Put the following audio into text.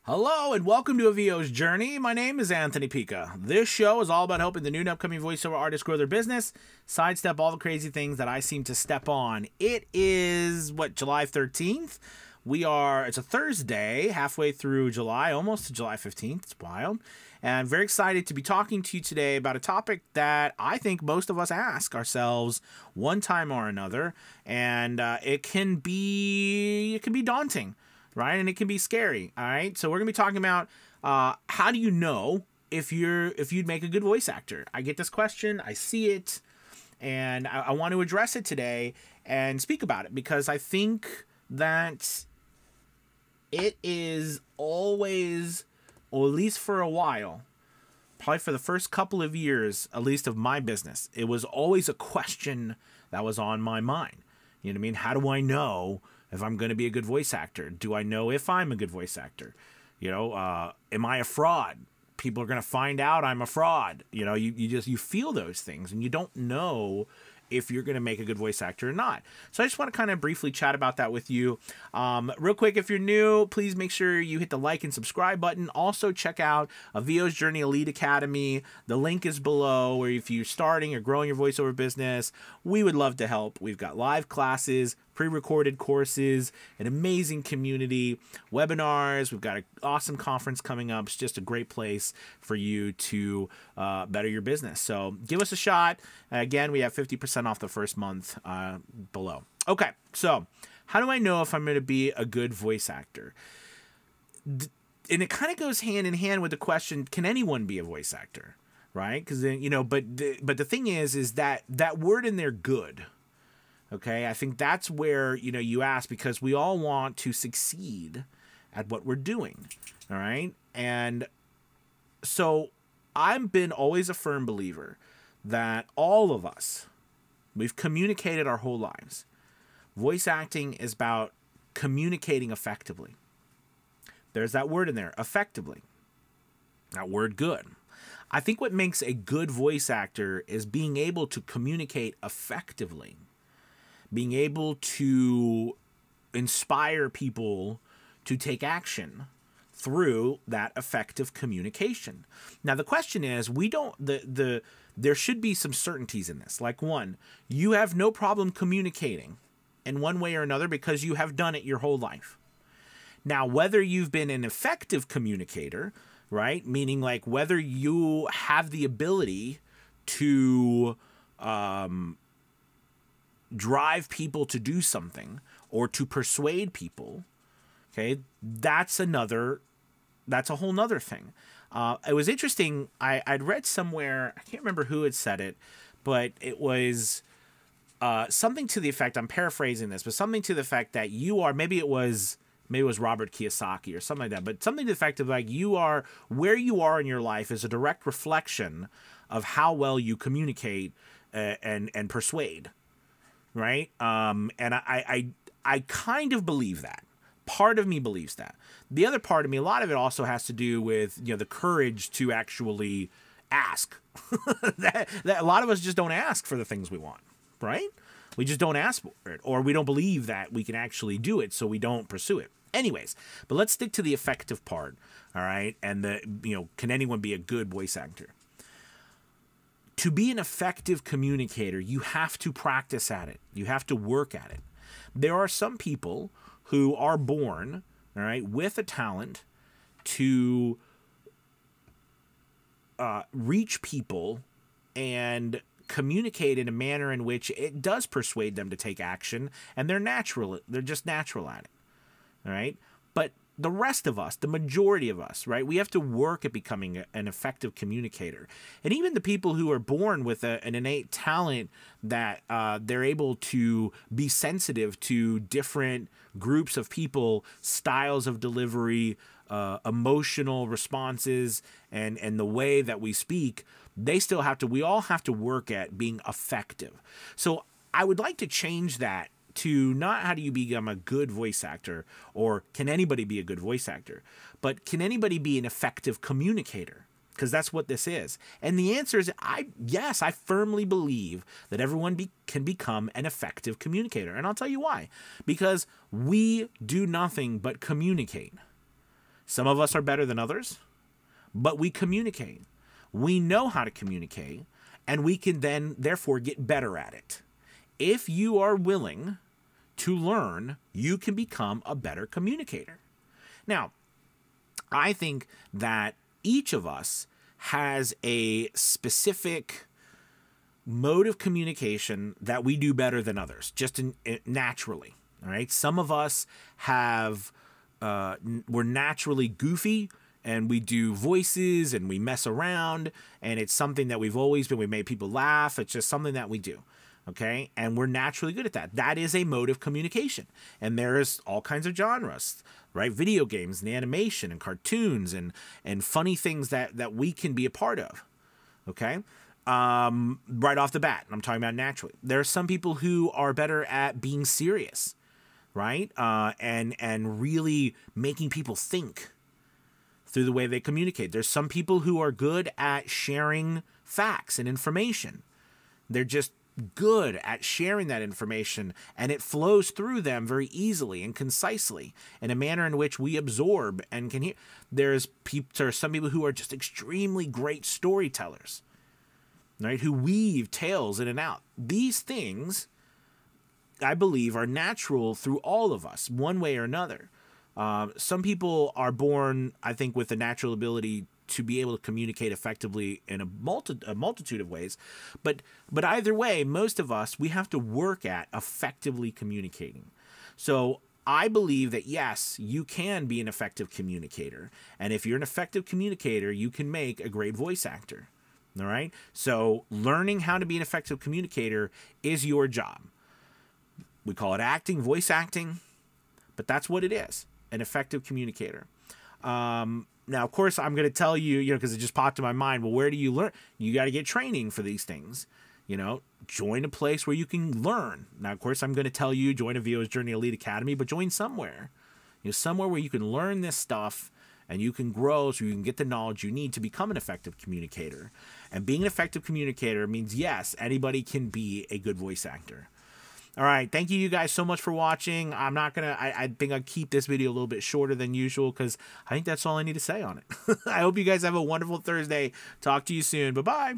Hello and welcome to A VO's Journey. My name is Anthony Pica. This show is all about helping the new and upcoming voiceover artists grow their business, sidestep all the crazy things that I seem to step on. It is, July 13th? It's a Thursday, halfway through July, almost to July 15th. It's wild. And I'm very excited to be talking to you today about a topic that I think most of us ask ourselves one time or another. And it can be daunting. Right? And it can be scary. All right. So we're going to be talking about how do you know if you'd make a good voice actor? I get this question. I see it. And I want to address it today and speak about it because I think that it is always, or at least for a while, probably for the first couple of years, at least of my business, it was always a question that was on my mind. You know what I mean? How do I know if I'm going to be a good voice actor? Do I know if I'm a good voice actor? You know, am I a fraud? People are going to find out I'm a fraud. You know, you feel those things and you don't know if you're going to make a good voice actor or not. So I just want to kind of briefly chat about that with you. Real quick, if you're new, please make sure you hit the like and subscribe button. Also check out A VO's Journey Elite Academy. The link is below, where if you're starting or growing your voiceover business, we would love to help. We've got live classes, pre-recorded courses, an amazing community, webinars. We've got an awesome conference coming up. It's just a great place for you to better your business. So give us a shot. Again, we have 50% off the first month below. Okay, so how do I know if I'm going to be a good voice actor? And it kind of goes hand in hand with the question, can anyone be a voice actor? Right? Because then, you know, but the thing is that word in there, good. Okay, I think that's where, you know, you ask, because we all want to succeed at what we're doing. All right. And so I've been always a firm believer that all of us, we've communicated our whole lives. Voice acting is about communicating effectively. There's that word in there, effectively. That word, good. I think what makes a good voice actor is being able to communicate effectively. Being able to inspire people to take action through that effective communication. Now, the question is, there should be some certainties in this. Like, one, you have no problem communicating in one way or another because you have done it your whole life. Now, whether you've been an effective communicator, right? Meaning like whether you have the ability to, drive people to do something or to persuade people, okay, that's a whole nother thing. It was interesting. I'd read somewhere, I can't remember who had said it, but it was something to the effect, I'm paraphrasing this, but something to the effect that you are, maybe it was Robert Kiyosaki or something like that, but something to the effect of like, where you are in your life is a direct reflection of how well you communicate and persuade. Right? And I kind of believe that. Part of me believes that. The other part of me, a lot of it also has to do with, you know, the courage to actually ask. that a lot of us just don't ask for the things we want, right? We just don't ask for it, or we don't believe that we can actually do it, so we don't pursue it. Anyways, but let's stick to the effective part, all right? And can anyone be a good voice actor? To be an effective communicator, you have to practice at it. You have to work at it. There are some people who are born, all right, with a talent to reach people and communicate in a manner in which it does persuade them to take action, and they're just natural at it. All right? But the rest of us, the majority of us, right, we have to work at becoming an effective communicator. And even the people who are born with an innate talent that they're able to be sensitive to different groups of people, styles of delivery, emotional responses, and the way that we speak, we all have to work at being effective. So I would like to change that to not how do you become a good voice actor, or can anybody be a good voice actor, but can anybody be an effective communicator? Because that's what this is. And the answer is, yes, I firmly believe that everyone can become an effective communicator. And I'll tell you why. Because we do nothing but communicate. Some of us are better than others, but we communicate. We know how to communicate, and we can then, therefore, get better at it. If you are willing to learn, you can become a better communicator. Now, I think that each of us has a specific mode of communication that we do better than others, just naturally. All right. Some of us we're naturally goofy, and we do voices and we mess around, and it's something that we've always been. We make people laugh. It's just something that we do. Okay. And we're naturally good at that. That is a mode of communication. And there's all kinds of genres, right? Video games and animation and cartoons and funny things that we can be a part of. Okay. Right off the bat, I'm talking about naturally. There are some people who are better at being serious, right? And really making people think through the way they communicate. There's some people who are good at sharing facts and information. They're just good at sharing that information, and it flows through them very easily and concisely in a manner in which we absorb and can hear. There are some people who are just extremely great storytellers, right? Who weave tales in and out. These things, I believe, are natural through all of us, one way or another. Some people are born, I think, with a natural ability to be able to communicate effectively in a multitude of ways. But either way, most of us, we have to work at effectively communicating. So I believe that, yes, you can be an effective communicator. And if you're an effective communicator, you can make a great voice actor. All right? So learning how to be an effective communicator is your job. We call it acting, voice acting, but that's what it is, an effective communicator. Now, of course, I'm going to tell you, because it just popped in my mind, well, where do you learn? You got to get training for these things. Join a place where you can learn. Now, of course, I'm going to tell you, join a VO's Journey Elite Academy, but join somewhere. Somewhere where you can learn this stuff and you can grow so you can get the knowledge you need to become an effective communicator. And being an effective communicator means, yes, anybody can be a good voice actor. All right. Thank you guys so much for watching. I think I'll keep this video a little bit shorter than usual because I think that's all I need to say on it. I hope you guys have a wonderful Thursday. Talk to you soon. Bye-bye.